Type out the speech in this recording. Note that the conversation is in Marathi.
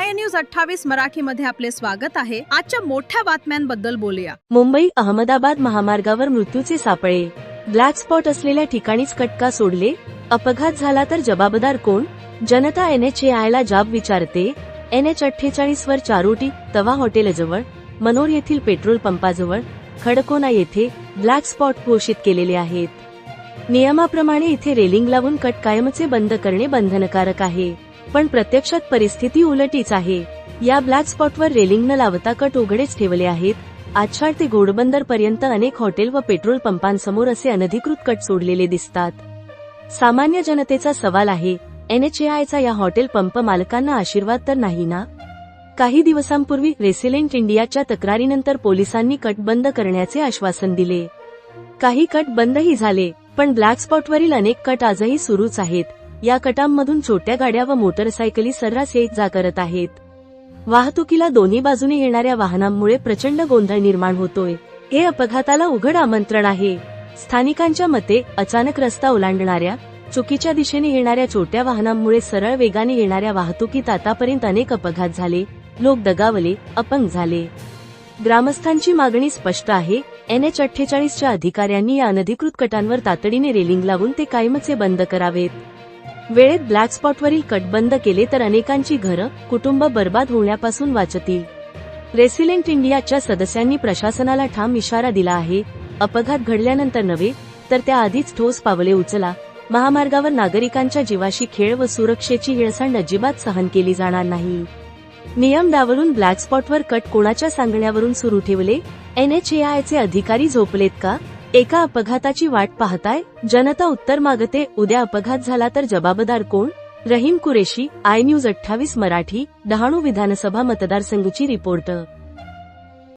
आय न्यूज 28 मराठीमध्ये आपले स्वागत आहे। आजच्या मोठ्या बातम्यांबद्दल बोलूया। मुंबई अहमदाबाद महामार्गावर मृत्यूचे सापळे, ब्लॅक स्पॉट असलेल्या ठिकाणीच कटका सोडले, अपघात झाला तर जबाबदार कोण? जनता NHAIला जाब विचारते। NH48 वर चारोटी तवा हॉटेलजवळ, मनोर येथील पेट्रोल पंपाजवळ, खडकोना येथे ब्लॅक स्पॉट घोषित केलेले आहेत। नियमाप्रमाणे इथे रेलिंग लावून कट कायमचे बंद करणे बंधनकारक आहे, पण प्रत्यक्षात परिस्थिती उलटीच आहे। या ब्लॅक स्पॉटवर रेलिंग न लावता कट उघडेच ठेवले आहेत। आच्छाड ते घोडबंदर पर्यंत अनेक हॉटेल व पेट्रोल पंपांसमोर असे अनधिकृत कट सोडलेले दिसतात। सामान्य जनतेचा सवाल आहे, NHAIचा या हॉटेल पंप मालकांना आशीर्वाद तर नाही ना? काही दिवसांपूर्वी रेसिलेंट इंडियाच्या तक्रारीनंतर पोलिसांनी कट बंद करण्याचे आश्वासन दिले। काही कट बंदही झाले, पण ब्लॅक स्पॉटवरील अनेक कट आजही सुरूच आहेत। या कटांमधून छोट्या गाड्या व मोटरसायकली सर्रास ये जा करत आहेत। वाहतुकीला दोन्ही बाजूने येणाऱ्या वाहनांमुळे प्रचंड गोंधळ निर्माण होतोय। हे अपघाताला उघड आमंत्रण आहे। स्थानिकांच्या मते अचानक रस्ता ओलांडणाऱ्या, चुकीच्या दिशेने येणाऱ्या छोट्या वाहनांमुळे सरळ वेगाने येणाऱ्या वाहतुकीत आतापर्यंत अनेक अपघात झाले, लोक दगावले, अपंग झाले। ग्रामस्थांची मागणी स्पष्ट आहे, NH48च्या अधिकाऱ्यांनी या अनधिकृत कटांवर तातडीने रेलिंग लावून ते कायमचे बंद करावेत। वेळेत ब्लॅक स्पॉटवरील कट बंद केले तर अनेकांची घरं, कुटुंब बर्बाद होण्यापासून वाचतील। रेसिलेंट इंडियाच्या सदस्यांनी प्रशासनाला ठाम इशारा दिला आहे, अपघात घडल्यानंतर नव्हे तर त्याआधीच ठोस पावले उचला। महामार्गावर नागरिकांच्या जीवाशी खेळ व सुरक्षेची हेळसांड अजिबात सहन केली जाणार नाही। नियम डावलून ब्लॅक स्पॉटवर कट कोणाच्या सांगण्यावरून सुरू ठेवले? NHAIचे अधिकारी झोपलेत का? एका अपघाताची वाट पाहताय? जनता उत्तर मागते, उद्या अपघात झाला तर जबाबदार कोण? रहीम कुरेशी, आय न्यूज 28 मराठी, डहाणू विधानसभा मतदारसंघची रिपोर्टर।